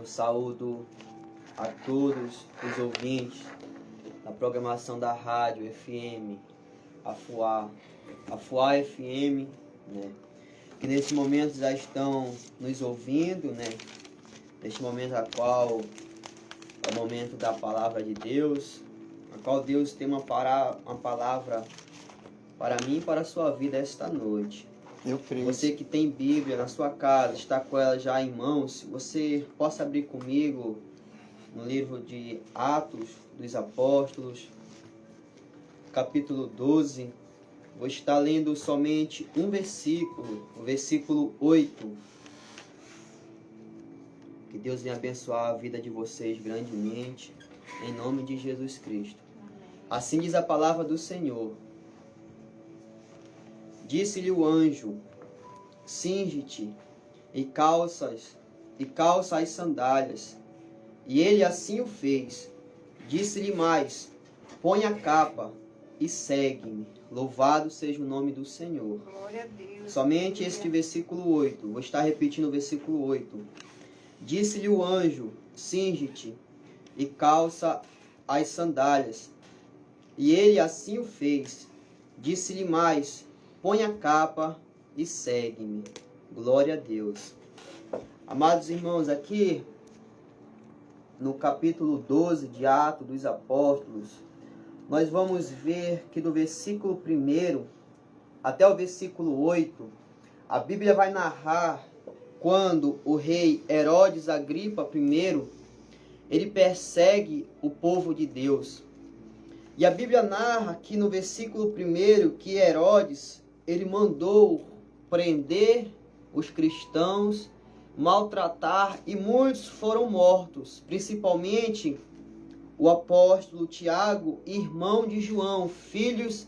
Eu saúdo a todos os ouvintes da programação da rádio FM, a FUA FM, né? Que nesse momento já estão nos ouvindo, né? Neste momento a qual é o momento da palavra de Deus, a qual Deus tem uma palavra para mim e para a sua vida esta noite. Eu creio. Você que tem Bíblia na sua casa, está com ela já em mãos, você possa abrir comigo no livro de Atos dos Apóstolos, capítulo 12. Vou estar lendo somente um versículo, o versículo 8. Que Deus venha abençoar a vida de vocês grandemente, em nome de Jesus Cristo. Assim diz a palavra do Senhor. Disse-lhe o anjo: cinge-te e calça as sandálias. E ele assim o fez. Disse-lhe mais: põe a capa e segue-me. Louvado seja o nome do Senhor. Glória a Deus. Somente este versículo 8. Vou estar repetindo o versículo 8. Disse-lhe o anjo: cinge-te e calça as sandálias. E ele assim o fez. Disse-lhe mais: põe a capa e segue-me. Glória a Deus. Amados irmãos, aqui no capítulo 12 de Atos dos Apóstolos, nós vamos ver que do versículo 1 até o versículo 8, a Bíblia vai narrar quando o rei Herodes Agripa I, ele persegue o povo de Deus. E a Bíblia narra aqui no versículo 1 que Herodes, ele mandou prender os cristãos, maltratar, e muitos foram mortos, principalmente o apóstolo Tiago, irmão de João, filhos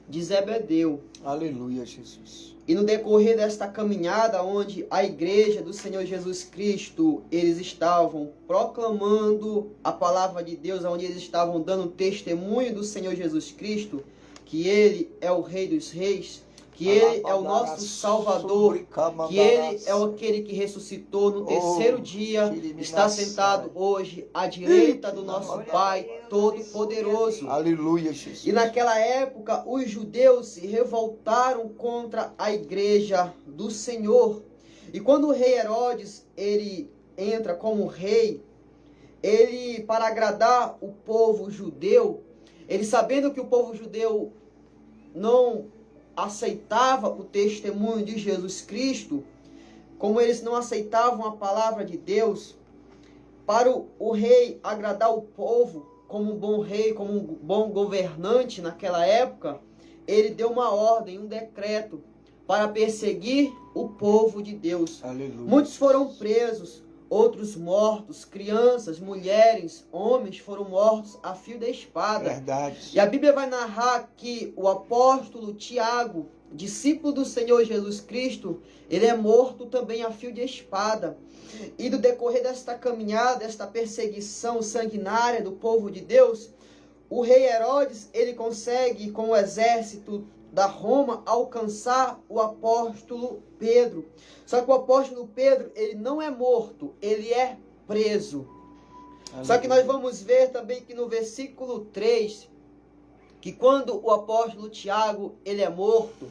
de Zebedeu. Aleluia, Jesus. E no decorrer desta caminhada, onde a igreja do Senhor Jesus Cristo, eles estavam proclamando a palavra de Deus, onde eles estavam dando testemunho do Senhor Jesus Cristo, que Ele é o Rei dos Reis, que Ele é o nosso Salvador, que Ele é aquele que ressuscitou no terceiro dia, está sentado hoje à direita do nosso Pai Todo-Poderoso. Aleluia, Jesus. E naquela época, os judeus se revoltaram contra a igreja do Senhor. E quando o rei Herodes, ele entra como rei, ele, para agradar o povo judeu, ele sabendo que o povo judeu não aceitava o testemunho de Jesus Cristo, como eles não aceitavam a palavra de Deus, para o rei agradar o povo, como um bom rei, como um bom governante naquela época, ele deu uma ordem, um decreto, para perseguir o povo de Deus. Aleluia. Muitos foram presos, outros mortos, crianças, mulheres, homens foram mortos a fio da espada. Verdade. E a Bíblia vai narrar que o apóstolo Tiago, discípulo do Senhor Jesus Cristo, ele é morto também a fio de espada. E do decorrer desta caminhada, desta perseguição sanguinária do povo de Deus, o rei Herodes, ele consegue, com o exército da Roma, alcançar o apóstolo Pedro. Só que o apóstolo Pedro, ele não é morto, ele é preso. Aleluia. Só que nós vamos ver também que no versículo 3, que quando o apóstolo Tiago, ele é morto,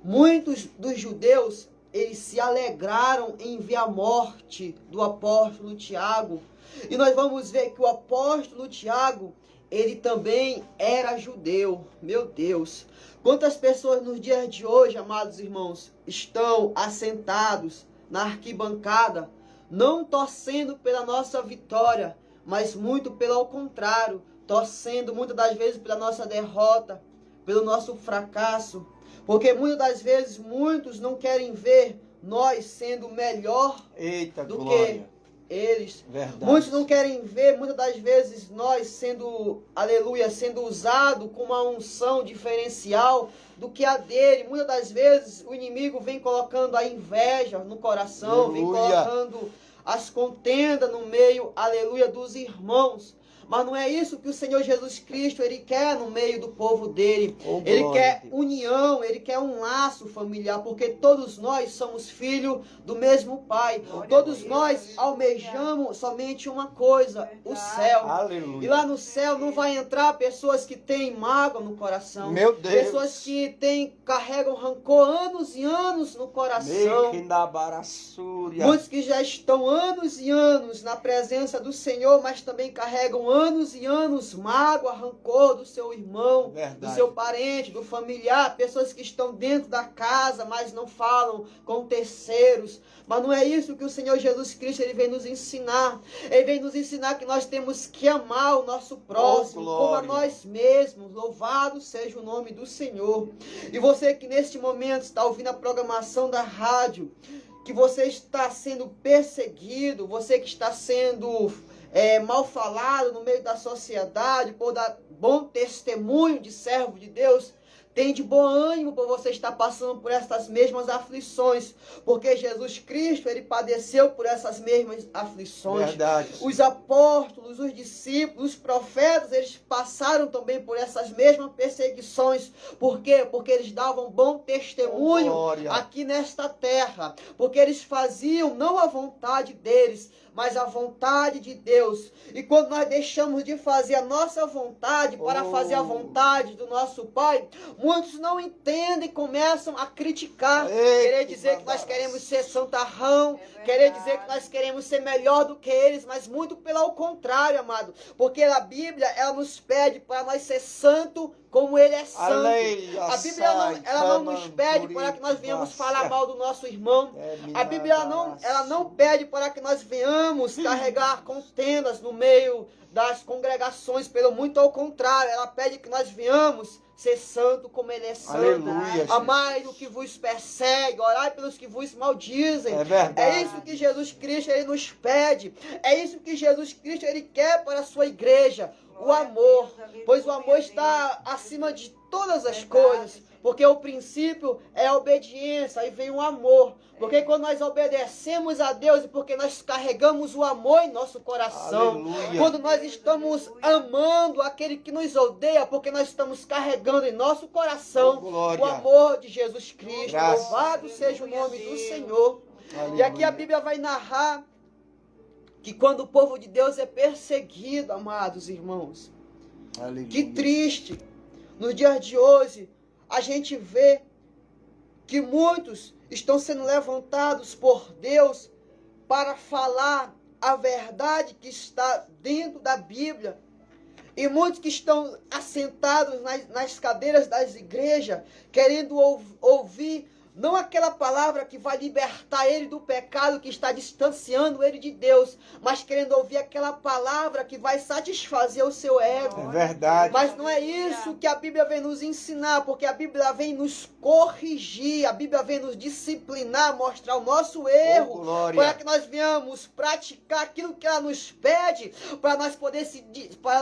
muitos dos judeus, eles se alegraram em ver a morte do apóstolo Tiago. E nós vamos ver que o apóstolo Tiago, ele também era judeu. Meu Deus! Quantas pessoas nos dias de hoje, amados irmãos, estão assentados na arquibancada, não torcendo pela nossa vitória, mas muito pelo contrário, torcendo muitas das vezes pela nossa derrota, pelo nosso fracasso. Porque muitas das vezes muitos não querem ver nós sendo melhor do glória. que eles. Verdade. Muitos não querem ver, muitas das vezes, nós sendo, aleluia, sendo usado com uma unção diferencial do que a dele. Muitas das vezes o inimigo vem colocando a inveja no coração, Aleluia. vem colocando as contendas no meio, aleluia, dos irmãos. Mas não é isso que o Senhor Jesus Cristo, Ele quer no meio do povo dele. Oh, Ele glória quer a Deus. união, Ele quer um laço familiar, porque todos nós somos filhos do mesmo Pai. Glória Todos a Deus, nós aleluia. almejamos somente uma coisa, o Verdade. céu. E Aleluia. lá no céu não vai entrar pessoas que têm mágoa no coração. Meu Deus. Pessoas que carregam rancor anos e anos no coração. Muitos que já estão anos e anos na presença do Senhor, mas também carregam anos e anos mágoa, rancor do seu irmão, Verdade. do seu parente, do familiar. Pessoas que estão dentro da casa, mas não falam com terceiros. Mas não é isso que o Senhor Jesus Cristo ele vem nos ensinar. Ele vem nos ensinar que nós temos que amar o nosso próximo, Oh, como a glória. nós mesmos. Louvado seja o nome do Senhor. E você que neste momento está ouvindo a programação da rádio, que você está sendo perseguido, você que está sendo mal falado no meio da sociedade, por dar bom testemunho de servo de Deus, tem de bom ânimo por você estar passando por essas mesmas aflições, porque Jesus Cristo, ele padeceu por essas mesmas aflições. Verdade. Os apóstolos, os discípulos, os profetas, eles passaram também por essas mesmas perseguições. Por quê? Porque eles davam bom testemunho Glória. aqui nesta terra. Porque eles faziam não a vontade deles, mas a vontade de Deus. E quando nós deixamos de fazer a nossa vontade para fazer a vontade do nosso Pai, muitos não entendem e começam a criticar. Querer dizer que nós queremos ser santarrão, querer dizer que nós queremos ser melhor do que eles, mas muito pelo contrário, amado. Porque a Bíblia, ela nos pede para nós ser santo como Ele é santo. A Bíblia ela não nos pede para que nós venhamos falar mal do nosso irmão. A Bíblia ela não pede para que nós venhamos carregar contendas no meio das congregações. Pelo muito ao contrário, ela pede que nós venhamos ser santo como Ele é santo. Aleluia. Amai o que vos persegue, orai pelos que vos maldizem. É verdade. É isso que Jesus Cristo ele nos pede. É isso que Jesus Cristo ele quer para a sua igreja. O amor. Pois o amor está acima de todas as coisas. Porque o princípio é a obediência, aí vem o amor. Porque quando nós obedecemos a Deus e porque nós carregamos o amor em nosso coração. Aleluia. Quando nós estamos amando aquele que nos odeia, porque nós estamos carregando em nosso coração Oh, glória. o amor de Jesus Cristo. Graças. Louvado seja o nome do Senhor. Aleluia. E aqui a Bíblia vai narrar que quando o povo de Deus é perseguido, amados irmãos, Aleluia. que triste, nos dias de hoje, a gente vê que muitos estão sendo levantados por Deus para falar a verdade que está dentro da Bíblia. E muitos que estão assentados nas cadeiras das igrejas, querendo ouvir não aquela palavra que vai libertar ele do pecado que está distanciando ele de Deus, mas querendo ouvir aquela palavra que vai satisfazer o seu ego. É verdade. Mas não é isso que a Bíblia vem nos ensinar, porque a Bíblia vem nos corrigir, a Bíblia vem nos disciplinar, mostrar o nosso erro, Oh, glória. para que nós venhamos praticar aquilo que ela nos pede, para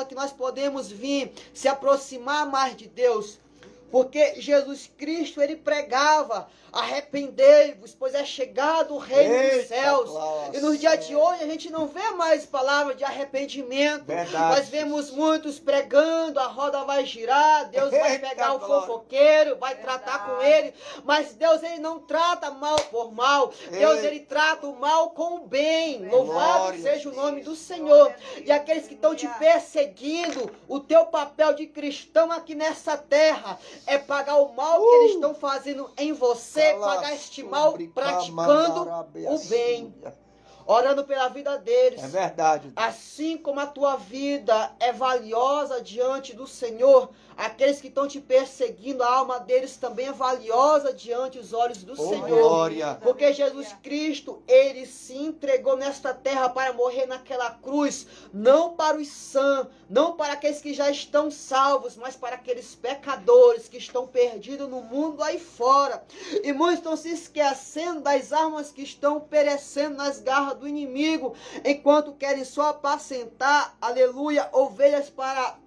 que nós podemos vir se aproximar mais de Deus. Porque Jesus Cristo, ele pregava, arrependei-vos, pois é chegado o reino dos Eita, céus. glória. E nos dias de hoje a gente não vê mais palavra de arrependimento. Verdade. Nós vemos muitos pregando, a roda vai girar, Deus vai Eita, pegar o glória. fofoqueiro, vai tratar com ele. Mas Deus, ele não trata mal por mal. Deus, Ei. ele trata o mal com o bem. Louvado Glória. seja o nome do Senhor. E aqueles que estão te perseguindo, o teu papel de cristão aqui nessa terra é pagar o mal que eles estão fazendo em você, pagar este mal praticando o bem, orando pela vida deles. É verdade. Assim como a tua vida é valiosa diante do Senhor, aqueles que estão te perseguindo, a alma deles também é valiosa diante dos olhos do Oh, Senhor. glória. Porque Jesus Cristo, ele se entregou nesta terra para morrer naquela cruz, não para os sãs, não para aqueles que já estão salvos, mas para aqueles pecadores que estão perdidos no mundo aí fora. E muitos estão se esquecendo das almas que estão perecendo nas garras do inimigo, enquanto querem só apacentar, aleluia, ovelhas para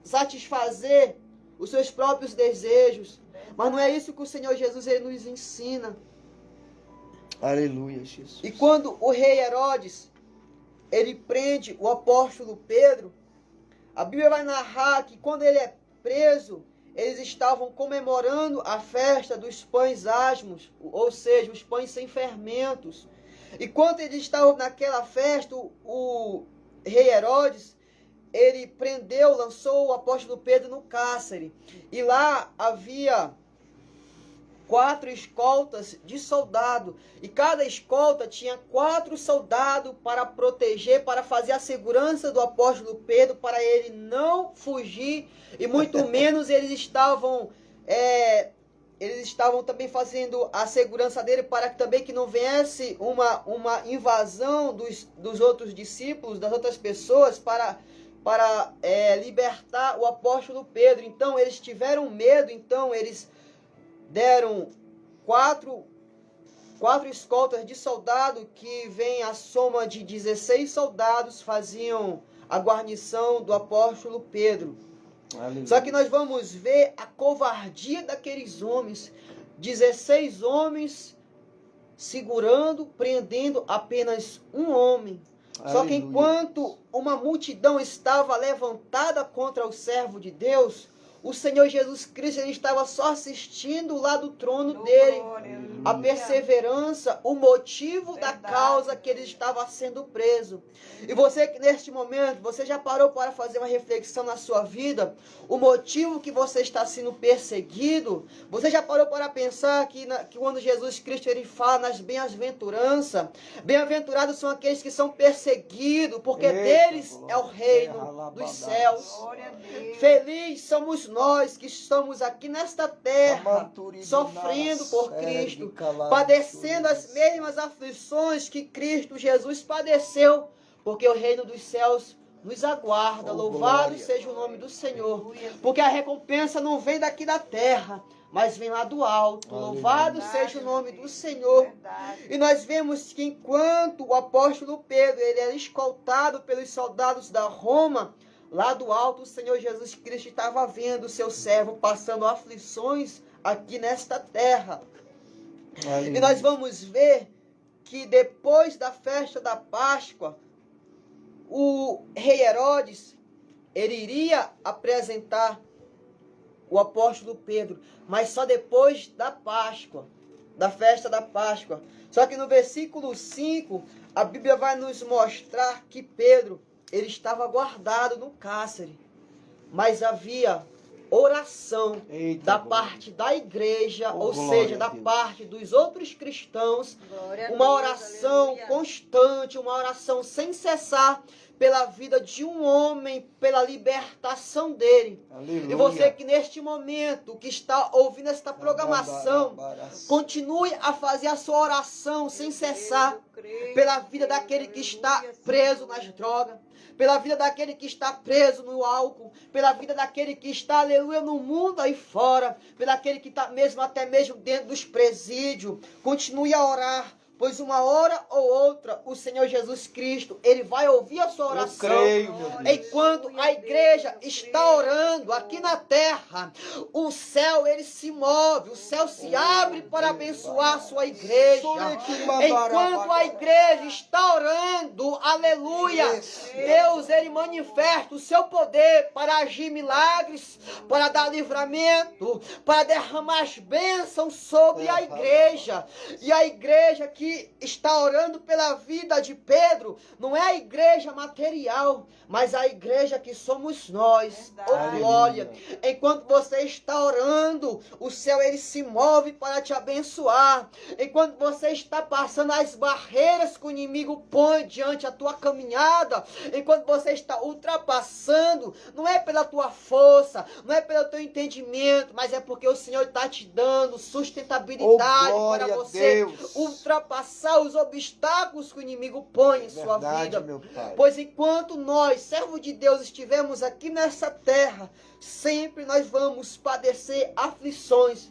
satisfazer os seus próprios desejos. Mas não é isso que o Senhor Jesus ele nos ensina. Aleluia, Jesus. E quando o rei Herodes, ele prende o apóstolo Pedro, a Bíblia vai narrar que quando ele é preso, eles estavam comemorando a festa dos pães asmos, ou seja, os pães sem fermentos. E quando eles estavam naquela festa, o rei Herodes, ele prendeu, lançou o apóstolo Pedro no cárcere. E lá havia 4 escoltas de soldado. E cada escolta tinha 4 soldados para proteger, para fazer a segurança do apóstolo Pedro, para ele não fugir. E muito menos eles estavam também fazendo a segurança dele para que também que não viesse uma invasão dos outros discípulos, das outras pessoas, para libertar o apóstolo Pedro. Então eles tiveram medo, então eles deram 4 escoltas de soldado, que vem a soma de 16 soldados, faziam a guarnição do apóstolo Pedro. Aleluia. Só que nós vamos ver a covardia daqueles homens, 16 homens segurando, prendendo apenas um homem. Aleluia. Só que enquanto uma multidão estava levantada contra o servo de Deus, o Senhor Jesus Cristo, ele estava só assistindo lá do trono dele, a perseverança, o motivo da causa que ele estava sendo preso. E você que neste momento, você já parou para fazer uma reflexão na sua vida, o motivo que você está sendo perseguido? Você já parou para pensar que quando Jesus Cristo ele fala nas bem-aventuranças, bem-aventurados são aqueles que são perseguidos, porque deles é o reino dos céus. Feliz somos nós que estamos aqui nesta terra, sofrendo por Cristo, padecendo as mesmas aflições que Cristo Jesus padeceu, porque o reino dos céus nos aguarda. Louvado seja o nome do Senhor, porque a recompensa não vem daqui da terra, mas vem lá do alto. Louvado seja o nome do Senhor. E nós vemos que enquanto o apóstolo Pedro ele era escoltado pelos soldados da Roma, lá do alto, o Senhor Jesus Cristo estava vendo o seu servo passando aflições aqui nesta terra. Aleluia. E nós vamos ver que depois da festa da Páscoa, o rei Herodes, ele iria apresentar o apóstolo Pedro, mas só depois da Páscoa, da festa da Páscoa. Só que no versículo 5, a Bíblia vai nos mostrar que Pedro, ele estava guardado no cárcere, mas havia oração da parte da igreja, ou seja, da parte dos outros cristãos, uma oração constante, uma oração sem cessar pela vida de um homem, pela libertação dele. Aleluia. E você que neste momento, que está ouvindo esta programação, continue a fazer a sua oração sem cessar pela vida daquele que está preso nas drogas, pela vida daquele que está preso no álcool, pela vida daquele que está, aleluia, no mundo aí fora, pela aquele que está até mesmo dentro dos presídios. Continue a orar, pois uma hora ou outra o Senhor Jesus Cristo, ele vai ouvir a sua oração. Enquanto a igreja está orando aqui na terra, o céu ele se move, o céu se abre para abençoar a sua igreja. Enquanto a igreja está orando, aleluia, Deus ele manifesta o seu poder para agir milagres, para dar livramento, para derramar as bênçãos sobre a igreja. E a igreja que está orando pela vida de Pedro não é a igreja material, mas a igreja que somos nós. Oh glória! Enquanto você está orando, o céu ele se move para te abençoar. Enquanto você está passando as barreiras que o inimigo põe diante da tua caminhada, enquanto você está ultrapassando, não é pela tua força, não é pelo teu entendimento, mas é porque o Senhor está te dando sustentabilidade para você ultrapassar os obstáculos que o inimigo põe em sua vida. Pois enquanto nós, servos de Deus, estivermos aqui nessa terra, sempre nós vamos padecer aflições.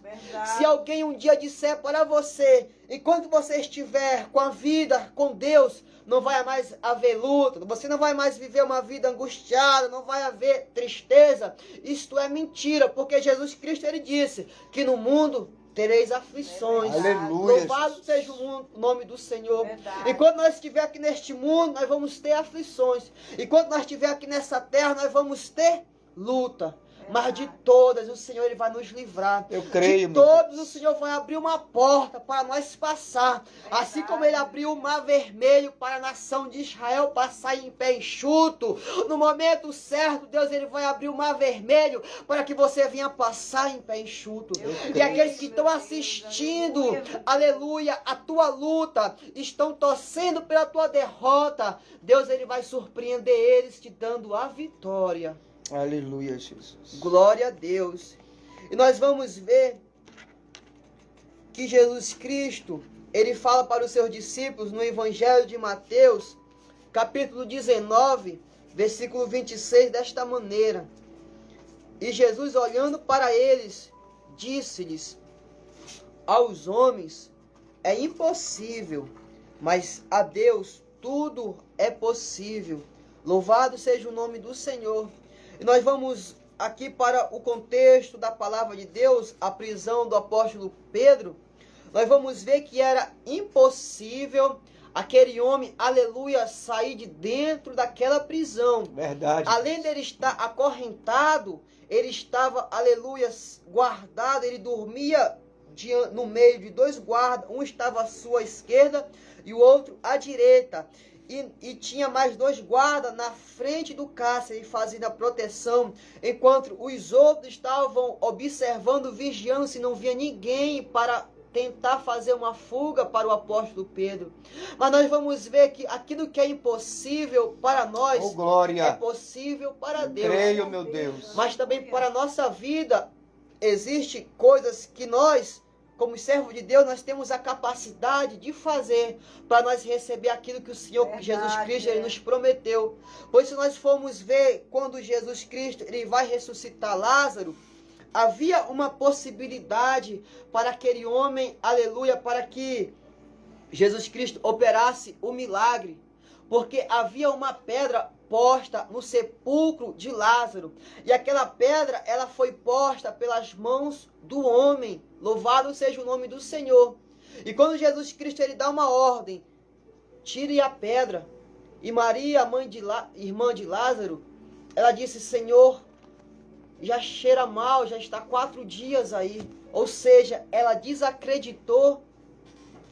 Se alguém um dia disser para você, enquanto você estiver com a vida com Deus, não vai mais haver luta, você não vai mais viver uma vida angustiada, não vai haver tristeza, isto é mentira, porque Jesus Cristo ele disse que no mundo tereis aflições. Aleluia. Louvado seja o nome do Senhor. Verdade. Enquanto nós estivermos aqui neste mundo, nós vamos ter aflições. Enquanto nós estivermos aqui nessa terra, nós vamos ter luta. Mas de todas, o Senhor ele vai nos livrar. Eu creio, De meu todos, Deus. o Senhor vai abrir uma porta para nós passar. Assim como ele abriu o mar vermelho para a nação de Israel passar em pé enxuto. No momento certo, Deus ele vai abrir o mar vermelho para que você venha passar em pé enxuto. E aqueles que estão assistindo, aleluia, a tua luta, estão torcendo pela tua derrota, Deus ele vai surpreender eles te dando a vitória. Aleluia, Jesus. Glória a Deus. E nós vamos ver que Jesus Cristo, ele fala para os seus discípulos no Evangelho de Mateus, capítulo 19, versículo 26, desta maneira. E Jesus, olhando para eles, disse-lhes: aos homens é impossível, mas a Deus tudo é possível. Louvado seja o nome do Senhor. E nós vamos aqui para o contexto da palavra de Deus, a prisão do apóstolo Pedro. Nós vamos ver que era impossível aquele homem, aleluia, sair de dentro daquela prisão. Verdade. Além dele estar acorrentado, ele estava, aleluia, guardado, ele dormia no meio de dois guardas, um estava à sua esquerda e o outro à direita. E tinha mais dois guardas na frente do cárcere fazendo a proteção, enquanto os outros estavam observando, vigiando se não via ninguém para tentar fazer uma fuga para o apóstolo Pedro. Mas nós vamos ver que aquilo que é impossível para nós Oh, glória. é possível para Deus. Creio, meu Deus. Mas também para a nossa vida existem coisas que nós, como servo de Deus, nós temos a capacidade de fazer para nós receber aquilo que o Senhor Verdade, Jesus Cristo ele nos prometeu. Pois se nós formos ver quando Jesus Cristo ele vai ressuscitar Lázaro, havia uma possibilidade para aquele homem, aleluia, para que Jesus Cristo operasse o milagre. Porque havia uma pedra posta no sepulcro de Lázaro. E aquela pedra, ela foi posta pelas mãos do homem. Louvado seja o nome do Senhor. E quando Jesus Cristo ele dá uma ordem, tire a pedra. E Maria, irmã de Lázaro, ela disse: Senhor, já cheira mal, já está 4 dias aí. Ou seja, ela desacreditou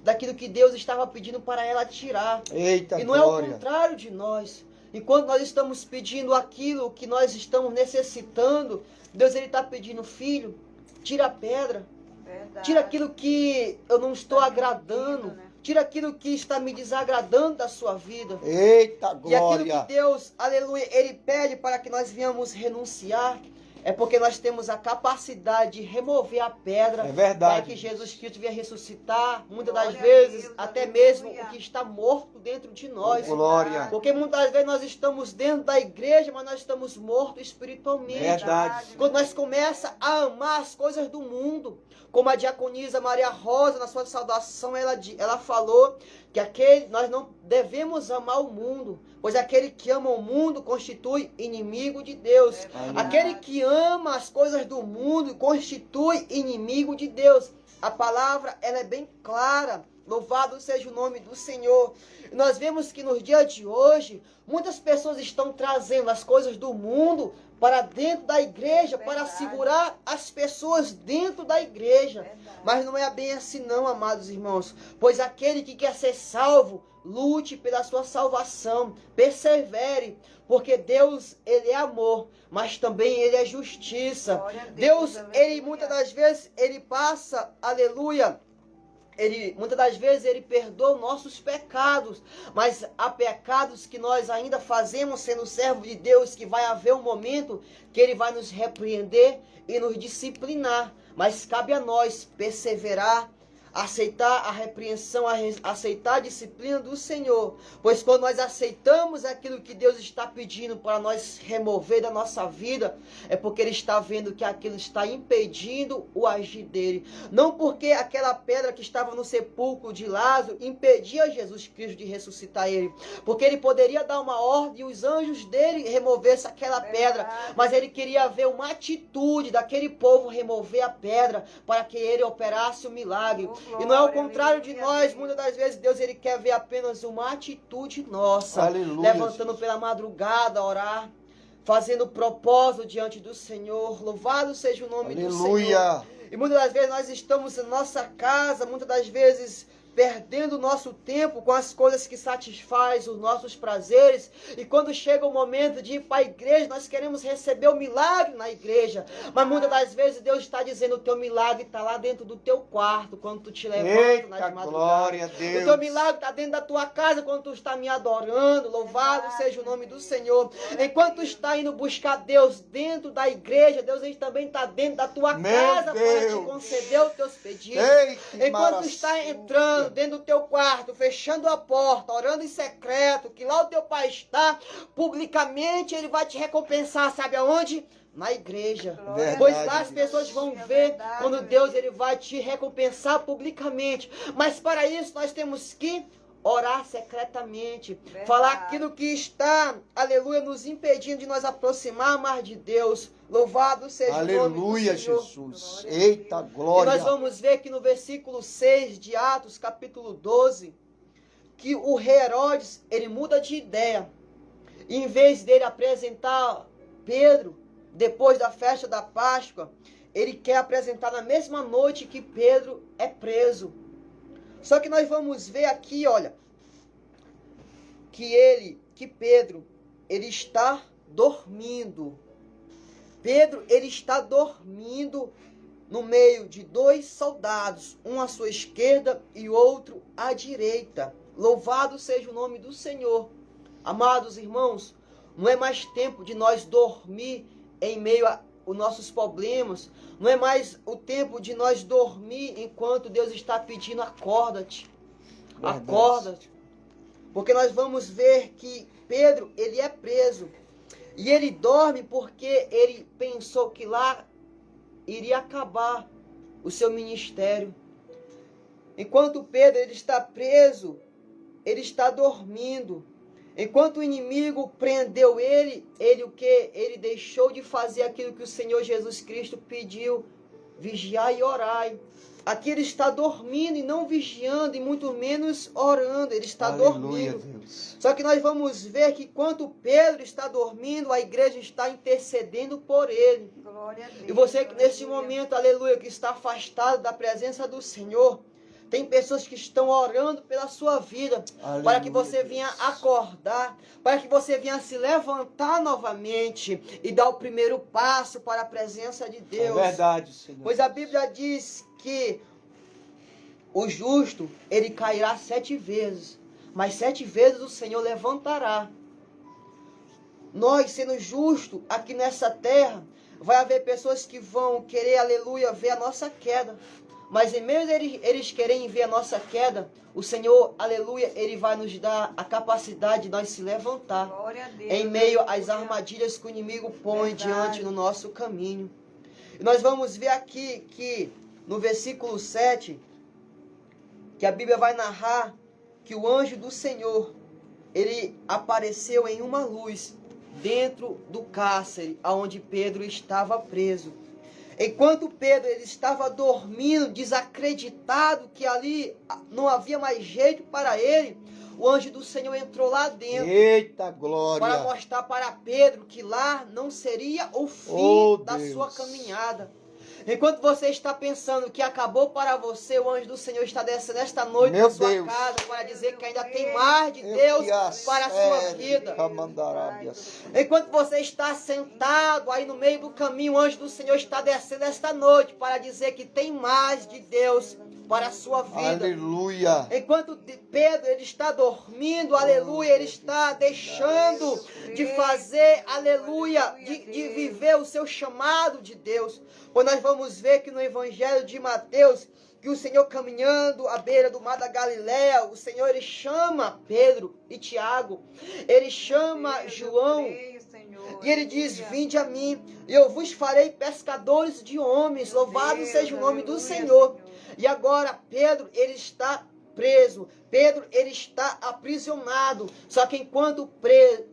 daquilo que Deus estava pedindo para ela tirar. Eita, E não é o glória. contrário de nós. Enquanto nós estamos pedindo aquilo que nós estamos necessitando, Deus ele está pedindo: filho, tira a pedra. Verdade. Tira aquilo que eu não estou Tá agradando. mentindo, né? Tira aquilo que está me desagradando da sua vida. Eita, E aquilo glória. que Deus, aleluia, ele pede para que nós venhamos renunciar, é porque nós temos a capacidade de remover a pedra É verdade. para que Jesus Cristo venha ressuscitar, muitas Glória das a vezes, Deus, até aleluia. mesmo o que está morto dentro de nós. Oh, glória. Porque muitas vezes nós estamos dentro da igreja, mas nós estamos mortos espiritualmente. Verdade. Quando nós começamos a amar as coisas do mundo, como a diaconisa Maria Rosa, na sua saudação, ela falou que nós não devemos amar o mundo, pois aquele que ama o mundo constitui inimigo de Deus. Amém. Aquele que ama as coisas do mundo constitui inimigo de Deus. A palavra ela é bem clara. Louvado seja o nome do Senhor. Nós vemos que nos dias de hoje, muitas pessoas estão trazendo as coisas do mundo para dentro da igreja, para Verdade. segurar as pessoas dentro da igreja. Verdade. Mas não é bem assim não, amados irmãos. Pois aquele que quer ser salvo, lute pela sua salvação, persevere, porque Deus, ele é amor, mas também ele é justiça. Glória a Deus, aleluia. ele muitas das vezes, ele passa, aleluia, muitas das vezes ele perdoa nossos pecados, mas há pecados que nós ainda fazemos sendo servo de Deus, que vai haver um momento que ele vai nos repreender e nos disciplinar, mas cabe a nós perseverar, aceitar a repreensão, aceitar a disciplina do Senhor. Pois quando nós aceitamos aquilo que Deus está pedindo para nós remover da nossa vida, é porque Ele está vendo que aquilo está impedindo o agir dele. Não porque aquela pedra que estava no sepulcro de Lázaro impedia Jesus Cristo de ressuscitar ele. Porque Ele poderia dar uma ordem e os anjos dele removessem aquela pedra. Mas Ele queria ver uma atitude daquele povo remover a pedra para que Ele operasse o milagre. E não é o contrário de nós. Muitas das vezes Deus Ele quer ver apenas uma atitude nossa. Aleluia, Levantando Jesus. pela madrugada, orar, fazendo propósito diante do Senhor. Louvado seja o nome do Senhor. Aleluia. E muitas das vezes nós estamos em nossa casa, muitas das vezes perdendo o nosso tempo com as coisas que satisfazem os nossos prazeres. E quando chega o momento de ir para a igreja, nós queremos receber o milagre na igreja. Mas muitas das vezes Deus está dizendo: o teu milagre está lá dentro do teu quarto, quando tu te levanta nas madrugadas. Glória a Deus. O teu milagre está dentro da tua casa, quando tu está me adorando. Louvado seja o nome do Senhor. Enquanto tu está indo buscar Deus dentro da igreja, Deus Ele também está dentro da tua casa para te conceder os teus pedidos. Enquanto tu está entrando dentro do teu quarto, fechando a porta, orando em secreto, que lá o teu pai está, publicamente Ele vai te recompensar, sabe aonde? Na igreja. Verdade, Pois lá as pessoas vão ver quando Deus Ele vai te recompensar publicamente. Mas para isso nós temos que orar secretamente, falar aquilo que está, aleluia, nos impedindo de nós aproximar mais de Deus. Louvado seja o nome do Senhor. Aleluia, Jesus. Eita, glória. E nós vamos ver que no versículo 6 de Atos, capítulo 12, que o rei Herodes, ele muda de ideia. E em vez dele apresentar Pedro, depois da festa da Páscoa, ele quer apresentar na mesma noite que Pedro é preso. Só que nós vamos ver aqui, olha, que Pedro, ele está dormindo. Pedro, ele está dormindo no meio de dois soldados, um à sua esquerda e outro à direita. Louvado seja o nome do Senhor. Amados irmãos, não é mais tempo de nós dormir em meio os nossos problemas. Não é mais o tempo de nós dormir enquanto Deus está pedindo: acorda-te. Acorda-te. Porque nós vamos ver que Pedro, ele é preso. E ele dorme porque ele pensou que lá iria acabar o seu ministério. Enquanto Pedro ele está preso, ele está dormindo. Enquanto o inimigo prendeu ele o que? Ele deixou de fazer aquilo que o Senhor Jesus Cristo pediu: vigiar e orar. Aqui ele está dormindo e não vigiando, e muito menos orando. Ele está dormindo. Deus. Só que nós vamos ver que enquanto Pedro está dormindo, a igreja está intercedendo por ele. Glória a Deus. E você que nesse momento, aleluia, que está afastado da presença do Senhor, tem pessoas que estão orando pela sua vida, Aleluia, para que você Deus. venha acordar, para que você venha se levantar novamente e dar o primeiro passo para a presença de Deus. É verdade, Senhor. Pois a Bíblia diz que o justo, ele cairá 7 vezes, mas 7 vezes o Senhor levantará. Nós, sendo justos aqui nessa terra, vai haver pessoas que vão querer, aleluia, ver a nossa queda. Mas em meio eles querem ver a nossa queda, o Senhor, aleluia, Ele vai nos dar a capacidade de nós se levantar. Glória a Deus. Em meio às armadilhas que o inimigo põe diante no nosso caminho. E nós vamos ver aqui que no versículo 7, que a Bíblia vai narrar que o anjo do Senhor, ele apareceu em uma luz dentro do cárcere onde Pedro estava preso. Enquanto Pedro ele estava dormindo, desacreditado que ali não havia mais jeito para ele, o anjo do Senhor entrou lá dentro. Eita glória! Para mostrar para Pedro que lá não seria o fim da sua caminhada. Enquanto você está pensando que acabou para você, o anjo do Senhor está descendo esta noite na sua casa para dizer que ainda tem mais de Deus para a sua vida. Enquanto você está sentado aí no meio do caminho, o anjo do Senhor está descendo esta noite para dizer que tem mais de Deus para a sua vida. Aleluia! Enquanto Pedro ele está dormindo, aleluia, ele está deixando de fazer, aleluia, de viver o seu chamado de Deus. Pois nós vamos ver que no Evangelho de Mateus, que o Senhor caminhando à beira do mar da Galileia, o Senhor ele chama Pedro e Tiago, ele chama João, e ele diz, vinde a mim, e eu vos farei pescadores de homens, louvado seja o nome do Senhor. E agora Pedro, ele está preso, Pedro, ele está aprisionado, só que enquanto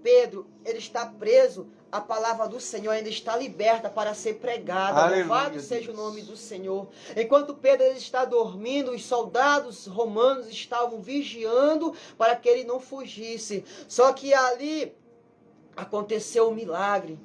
Pedro, ele está preso, a palavra do Senhor ainda está liberta para ser pregada. Aleluia, louvado seja o nome do Senhor. Enquanto Pedro ele está dormindo, os soldados romanos estavam vigiando para que ele não fugisse, só que ali aconteceu um milagre,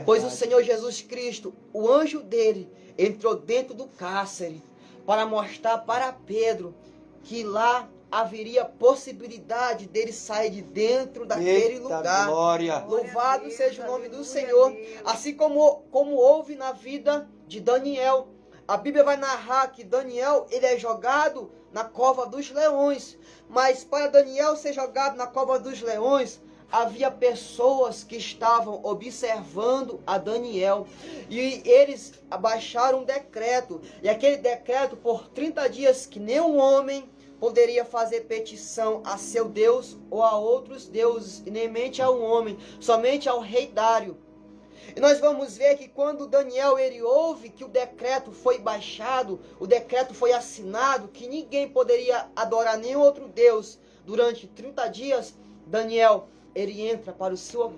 pois o Senhor Jesus Cristo, o anjo dele, entrou dentro do cárcere para mostrar para Pedro que lá haveria possibilidade dele sair de dentro daquele lugar. Glória. Louvado seja o nome do Senhor. Assim como houve na vida de Daniel. A Bíblia vai narrar que Daniel ele é jogado na cova dos leões. Mas para Daniel ser jogado na cova dos leões, havia pessoas que estavam observando a Daniel. E eles abaixaram um decreto. E aquele decreto, por 30 dias, que nenhum homem poderia fazer petição a seu Deus ou a outros deuses, e nem mente a um homem, somente ao rei Dário. E nós vamos ver que quando Daniel ele ouve que o decreto foi baixado, o decreto foi assinado, que ninguém poderia adorar nenhum outro Deus durante 30 dias, Daniel ele entra para o seu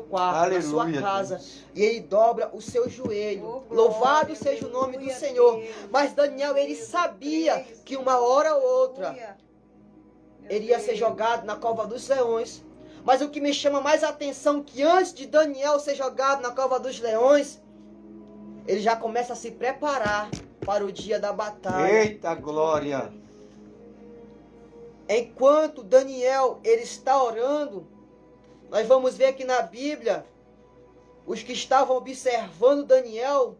quarto, Aleluia, na sua casa, Deus. e ele dobra o seu joelho. Louvado seja o nome do Senhor. Mas Daniel, ele sabia que uma hora ou outra ele ia ser jogado na cova dos leões. Mas o que me chama mais a atenção, que antes de Daniel ser jogado na cova dos leões, ele já começa a se preparar para o dia da batalha. Eita glória. Enquanto Daniel ele está orando, nós vamos ver que na Bíblia, os que estavam observando Daniel,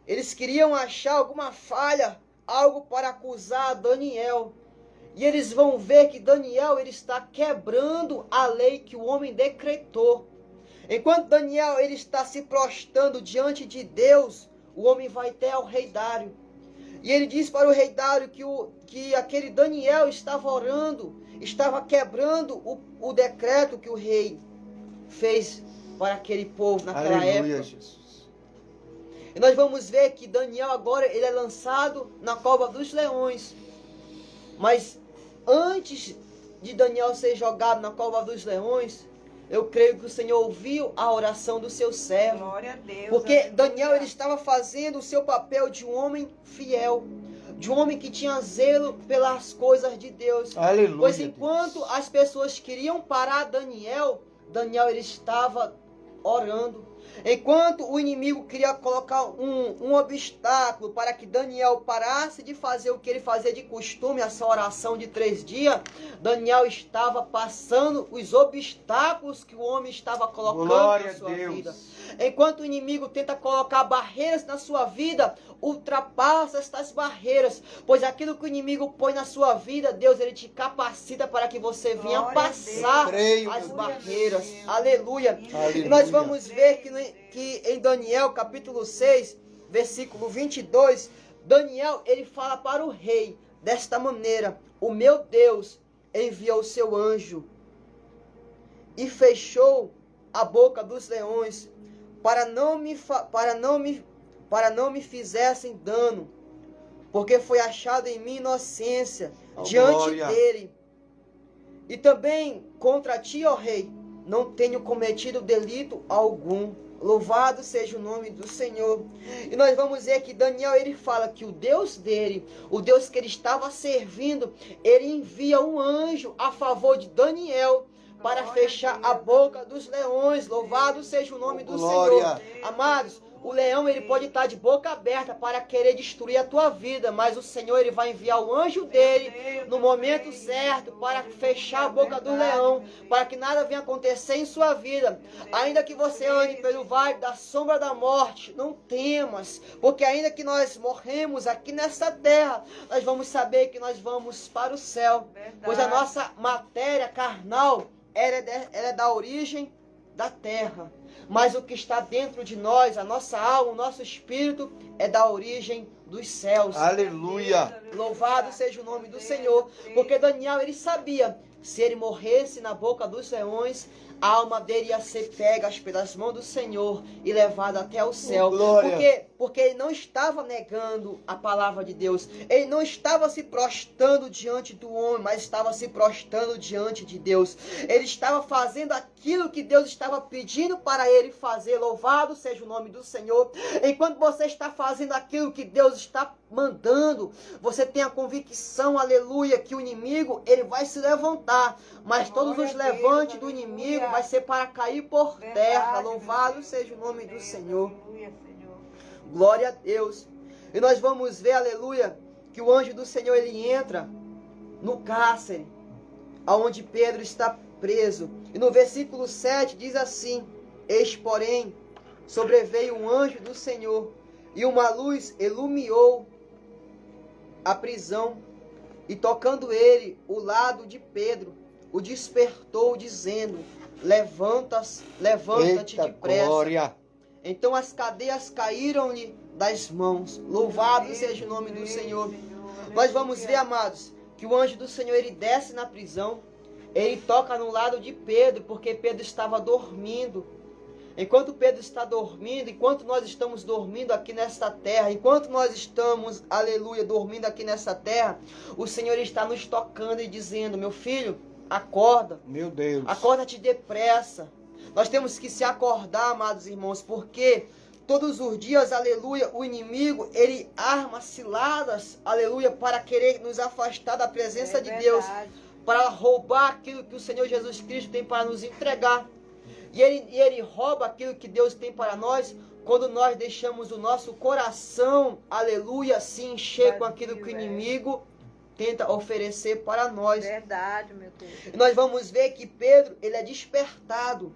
eles queriam achar alguma falha, algo para acusar Daniel. E eles vão ver que Daniel ele está quebrando a lei que o homem decretou. Enquanto Daniel ele está se prostrando diante de Deus, o homem vai até ao rei Dário. E ele diz para o rei Dário que aquele Daniel estava orando, estava quebrando o decreto que o rei fez para aquele povo naquela Aleluia, época. Jesus. E nós vamos ver que Daniel agora ele é lançado na cova dos leões. Mas antes de Daniel ser jogado na cova dos leões, eu creio que o Senhor ouviu a oração do seu servo. Glória a Deus. Porque aleluia. Daniel ele estava fazendo o seu papel de um homem fiel, de um homem que tinha zelo pelas coisas de Deus. Aleluia. Pois enquanto as pessoas queriam parar Daniel, Daniel ele estava orando. Enquanto o inimigo queria colocar um obstáculo para que Daniel parasse de fazer o que ele fazia de costume, essa oração de 3 dias, Daniel estava passando os obstáculos que o homem estava colocando Glória na sua a Deus. vida. Enquanto o inimigo tenta colocar barreiras na sua vida, ultrapassa estas barreiras, pois aquilo que o inimigo põe na sua vida, Deus ele te capacita para que você venha Glória a passar Creio, as meu barreiras. Deus. Aleluia. Aleluia. E nós vamos ver que em Daniel capítulo 6, versículo 22, Daniel ele fala para o rei desta maneira: o meu Deus enviou o seu anjo e fechou a boca dos leões para não me fizessem dano, porque foi achado em mim inocência diante glória. dele. E também contra ti, ó rei, não tenho cometido delito algum. Louvado seja o nome do Senhor. E nós vamos ver que Daniel ele fala que o Deus dele, o Deus que ele estava servindo, ele envia um anjo a favor de Daniel para fechar a boca dos leões. Louvado seja o nome do Glória. Senhor. Amados, o leão ele pode estar de boca aberta para querer destruir a tua vida, mas o Senhor ele vai enviar o anjo dele no momento certo para fechar a boca do leão, para que nada venha acontecer em sua vida. Ainda que você ande pelo vale da sombra da morte, não temas, porque ainda que nós morremos aqui nessa terra, nós vamos saber que nós vamos para o céu, pois a nossa matéria carnal ela é da origem da terra, mas o que está dentro de nós, a nossa alma, o nosso espírito, é da origem dos céus. Aleluia. Louvado seja o nome do Senhor, porque Daniel, ele sabia, se ele morresse na boca dos leões, a alma dele ia ser pega pelas mãos do Senhor e levada até o céu. Glória. Porque ele não estava negando a palavra de Deus. Ele não estava se prostrando diante do homem, mas estava se prostrando diante de Deus. Ele estava fazendo aquilo que Deus estava pedindo para ele fazer. Louvado seja o nome do Senhor. Enquanto você está fazendo aquilo que Deus está mandando, você tem a convicção, aleluia, que o inimigo, ele vai se levantar, mas todos os levantes do inimigo vai ser para cair por terra. Louvado seja o nome do Senhor. Glória a Deus. E nós vamos ver, aleluia, que o anjo do Senhor, ele entra no cárcere, aonde Pedro está preso. E no versículo 7 diz assim: eis, porém, sobreveio um anjo do Senhor, e uma luz iluminou a prisão, e tocando ele o lado de Pedro, o despertou, dizendo: levanta-te depressa. Glória. Então as cadeias caíram-lhe das mãos. Louvado seja o nome do Senhor. Nós vamos ver, amados, que o anjo do Senhor, ele desce na prisão, ele toca no lado de Pedro, porque Pedro estava dormindo. Enquanto Pedro está dormindo, enquanto nós estamos dormindo aqui nesta terra, enquanto nós estamos, aleluia, dormindo aqui nesta terra, o Senhor está nos tocando e dizendo: meu filho, acorda. Meu Deus. Acorda-te depressa. Nós temos que se acordar, amados irmãos, porque todos os dias, aleluia, o inimigo, ele arma ciladas, aleluia, para querer nos afastar da presença de Deus, para roubar aquilo que o Senhor Jesus Cristo tem para nos entregar. E ele rouba aquilo que Deus tem para nós quando nós deixamos o nosso coração, aleluia, se encher com aquilo que o inimigo tenta oferecer para nós. Verdade, meu Deus. E nós vamos ver que Pedro, ele é despertado.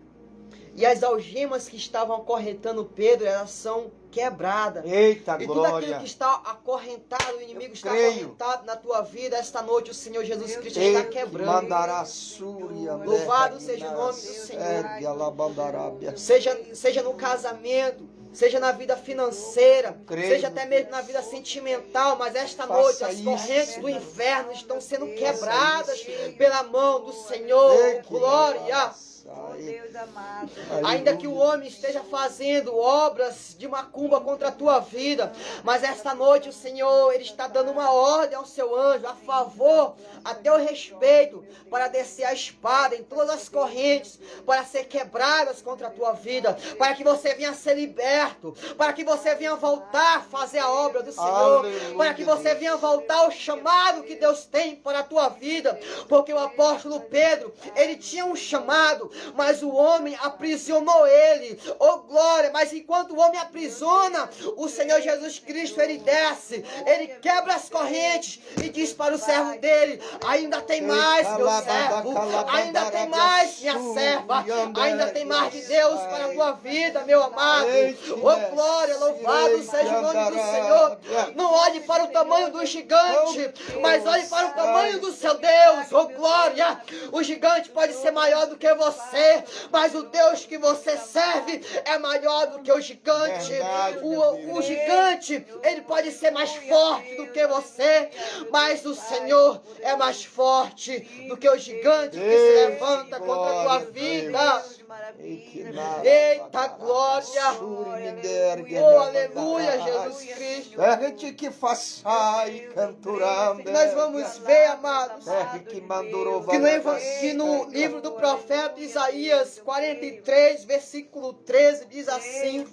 E as algemas que estavam acorrentando Pedro, elas são quebradas. Eita, E tudo aquilo glória. que está acorrentado, o inimigo está creio. acorrentado na tua vida, esta noite o Senhor Jesus Cristo Eita, está quebrando. mandará súria. Louvado seja o nome do Senhor. Ergue a labandarábia. Seja no casamento, seja na vida financeira, Creio. seja até mesmo na vida sentimental, mas esta noite Faça as correntes isso. do inferno estão sendo quebradas pela mão do Senhor. Glória! Oh, Deus amado. Ainda que o homem esteja fazendo obras de macumba contra a tua vida, mas esta noite o Senhor, ele está dando uma ordem ao seu anjo a favor, a teu respeito, para descer a espada em todas as correntes, para ser quebradas contra a tua vida, para que você venha ser liberto, para que você venha voltar a fazer a obra do Senhor, Aleluia, para que você venha voltar ao chamado que Deus tem para a tua vida, porque o apóstolo Pedro, ele tinha um chamado, mas o homem aprisionou ele. Oh glória, mas enquanto o homem aprisiona, o Senhor Jesus Cristo, ele desce, ele quebra as correntes e diz para o servo dele: ainda tem mais, meu servo, ainda tem mais, minha serva, ainda tem mais de Deus para a tua vida, meu amado. Oh glória, louvado seja o nome do Senhor. Não olhe para o tamanho do gigante, mas olhe para o tamanho do seu Deus. Oh glória, o gigante pode ser maior do que você, mas o Deus que você serve é maior do que o gigante. O gigante, ele pode ser mais forte do que você, mas o Senhor é mais forte do que o gigante que se levanta contra a tua vida. Eita glória! Oh, aleluia, Jesus Cristo! Nós vamos ver, amados, que no livro do profeta Isaías 43, versículo 13, diz assim: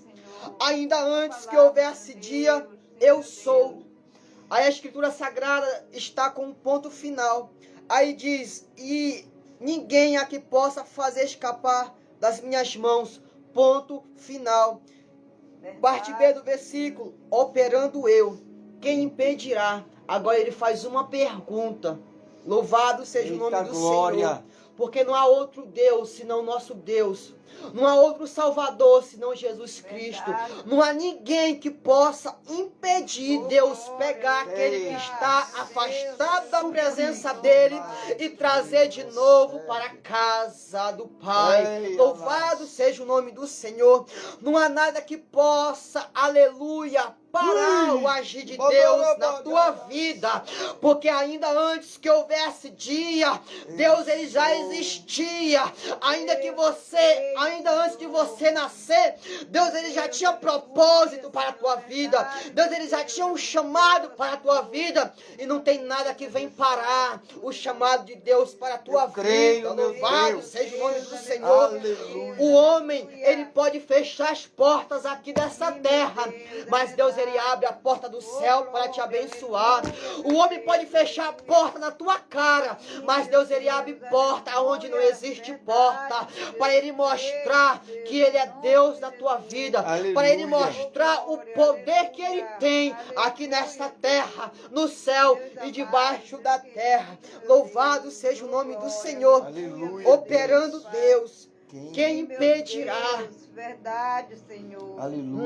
ainda antes que houvesse dia, eu sou. Aí a Escritura Sagrada está com um ponto final. Aí diz: e ninguém há que possa fazer escapar das minhas mãos. Ponto final. Parte B do versículo: operando eu, quem impedirá? Agora ele faz uma pergunta. Louvado seja o nome do Senhor. Porque não há outro Deus senão o nosso Deus. Não há outro Salvador senão Jesus Cristo. Não há ninguém que possa impedir Deus pegar aquele que está afastado da presença dele e trazer de novo para a casa do Pai. Louvado seja o nome do Senhor. Não há nada que possa, aleluia, parar o agir de Deus na tua vida, porque ainda antes que houvesse dia, Deus ele já existia. Ainda antes de você nascer, Deus ele já tinha propósito para a tua vida. Deus ele já tinha um chamado para a tua vida, e não tem nada que vem parar o chamado de Deus para a tua vida. Louvado seja o nome do Senhor. O homem, ele pode fechar as portas aqui dessa terra, mas Deus ele abre a porta do céu para te abençoar. O homem pode fechar a porta na tua cara, mas Deus ele abre porta onde não existe porta, para ele mostrar que ele é Deus na tua vida, para ele mostrar o poder que ele tem aqui nesta terra, no céu e debaixo da terra. Louvado seja o nome do Senhor. Operando Deus, quem impedirá? Verdade, Senhor.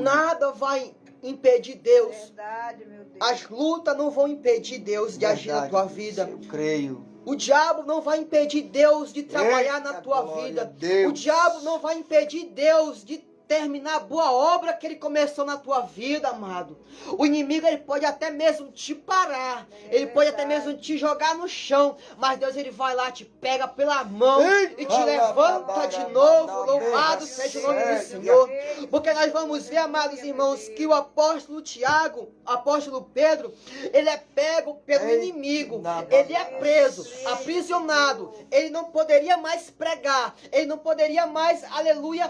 Nada vai impedir Deus. Verdade, meu Deus. As lutas não vão impedir Deus de agir na tua vida. Eu creio. O diabo não vai impedir Deus de trabalhar na tua vida. O diabo não vai impedir Deus de terminar a boa obra que ele começou na tua vida, amado. O inimigo ele pode até mesmo te parar, ele pode até mesmo te jogar no chão, mas Deus ele vai lá, te pega pela mão e te levanta de novo. Louvado seja o nome do Senhor. Porque nós vamos ver, amados irmãos, que o apóstolo Tiago, o apóstolo Pedro, ele é pego pelo inimigo, ele é preso, aprisionado, ele não poderia mais pregar, ele não poderia mais, aleluia,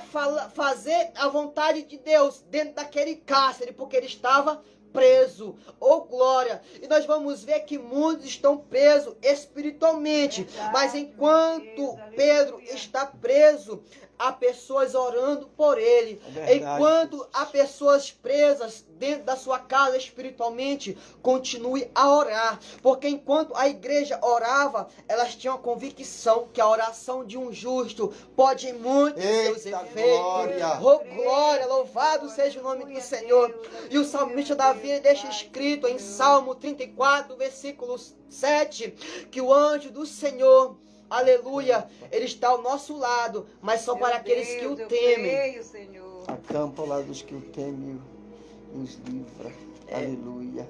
fazer a vontade de Deus dentro daquele cárcere, porque ele estava preso. Oh glória! E nós vamos ver que muitos estão presos espiritualmente, mas enquanto Pedro está preso, há pessoas orando por ele. Enquanto há pessoas presas dentro da sua casa espiritualmente, continue a orar. Porque enquanto a igreja orava, elas tinham a convicção que a oração de um justo pode muito seus efeitos. Oh glória! Louvado seja o nome do Senhor. E o salmista Davi deixa escrito em Salmo 34, versículo 7, que o anjo do Senhor, aleluia, ele está ao nosso lado, mas só para aqueles que o temem. Acampa lá dos que o temem, nos livra. Aleluia.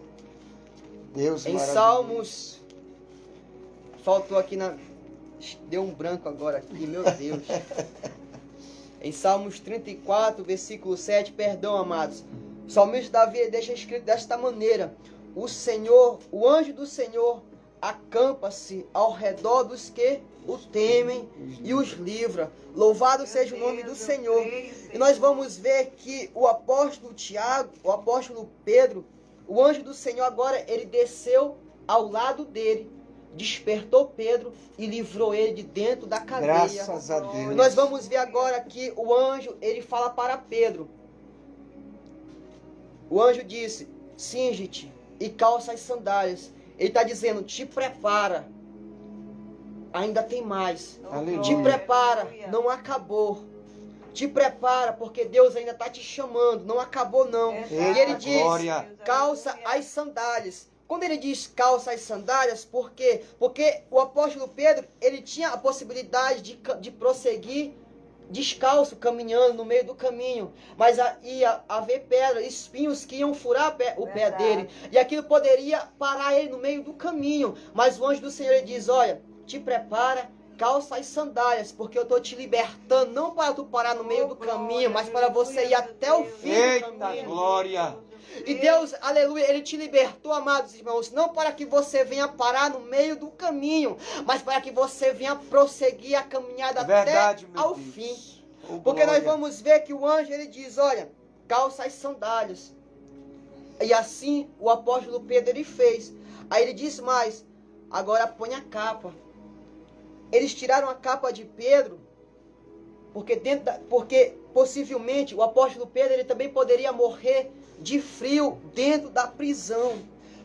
Deus em maravilhoso. Salmos, faltou aqui deu um branco agora aqui, meu Deus. Em Salmos 34, versículo 7, perdão, amados. O salmista Davi deixa escrito desta maneira: o Senhor, o anjo do Senhor, acampa-se ao redor dos que o temem e os livra. Louvado seja o nome do Senhor. E nós vamos ver que o apóstolo Tiago, o apóstolo Pedro, o anjo do Senhor agora, ele desceu ao lado dele, despertou Pedro e livrou ele de dentro da cadeia. Graças a Deus. E nós vamos ver agora que o anjo, ele fala para Pedro. O anjo disse: cinge-te e calça as sandálias. Ele está dizendo: te prepara, ainda tem mais. Aleluia. Te prepara, não acabou. Te prepara, porque Deus ainda está te chamando, não acabou não. E ele diz: calça as sandálias. Quando ele diz calça as sandálias, por quê? Porque o apóstolo Pedro, ele tinha a possibilidade de prosseguir descalço, caminhando no meio do caminho, mas ia haver pedras, espinhos que iam furar o pé dele, e aquilo poderia parar ele no meio do caminho. Mas o anjo do Senhor ele diz: olha, te prepara, calça as sandálias, porque eu estou te libertando, não para tu parar no meio do caminho, mas para você ir até o fim do caminho. Glória! E Deus, aleluia, ele te libertou, amados irmãos, não para que você venha parar no meio do caminho, mas para que você venha prosseguir a caminhada até ao fim. Porque nós vamos ver que o anjo, ele diz: olha, calça as sandálias. E assim o apóstolo Pedro, ele fez. Aí ele disse mais: agora põe a capa. Eles tiraram a capa de Pedro, porque possivelmente o apóstolo Pedro, ele também poderia morrer de frio dentro da prisão.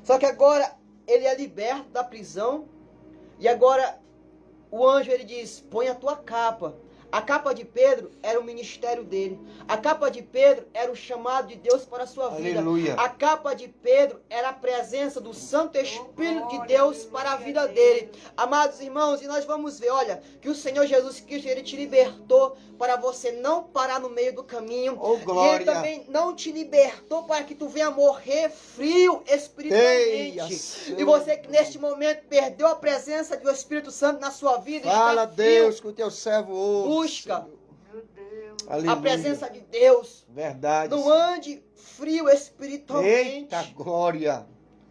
Só que agora ele é liberto da prisão, e agora o anjo, ele diz: põe a tua capa. A capa de Pedro era o ministério dele. A capa de Pedro era o chamado de Deus para a sua vida. Aleluia. A capa de Pedro era a presença do Santo Espírito de Deus para a vida dele. Amados irmãos, e nós vamos ver, olha, que o Senhor Jesus Cristo, ele te libertou para você não parar no meio do caminho. Oh, E ele glória. também não te libertou para que tu venha morrer frio espiritualmente. Eia, E você que neste momento perdeu a presença do Espírito Santo na sua vida, Fala, está frio, Deus, que o teu servo ouve. busca Meu Deus. Aleluia. a presença de Deus. Verdade. Não ande frio espiritualmente, Eita glória.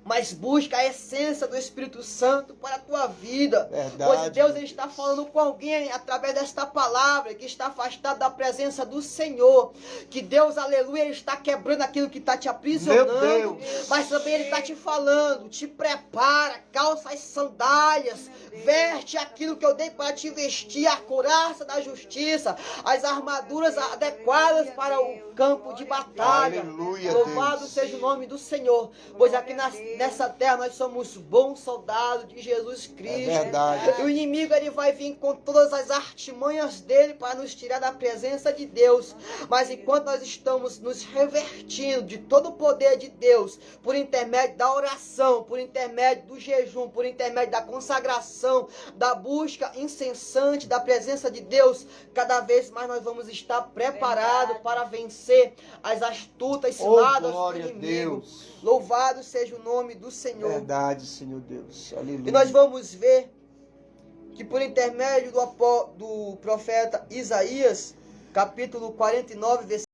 mas busca a essência do Espírito Santo para a tua vida. Verdade. Pois Deus, ele está falando com alguém através desta palavra que está afastado da presença do Senhor. Que Deus, aleluia, ele está quebrando aquilo que está te aprisionando. Meu Deus. Mas também ele está te falando, te prepara, calça as sandálias, veste aquilo que eu dei para te vestir, a couraça da justiça, as armaduras adequadas para o campo de batalha. Aleluia, Louvado Deus. seja o nome do Senhor. Pois aqui nessa terra nós somos bons soldados de Jesus Cristo. É verdade. E o inimigo, ele vai vir com todas as artimanhas dele para nos tirar da presença de Deus. Mas enquanto nós estamos nos revertindo de todo o poder de Deus, por intermédio da oração, por intermédio do jejum, por intermédio da consagração, da busca incessante da presença de Deus, cada vez mais nós vamos estar preparados para vencer as astutas Oh, ciladas do glória a inimigo. Deus. Louvado seja o nome do Senhor. Verdade, Senhor Deus. Aleluia. E nós vamos ver que por intermédio do profeta Isaías, capítulo 49, versículo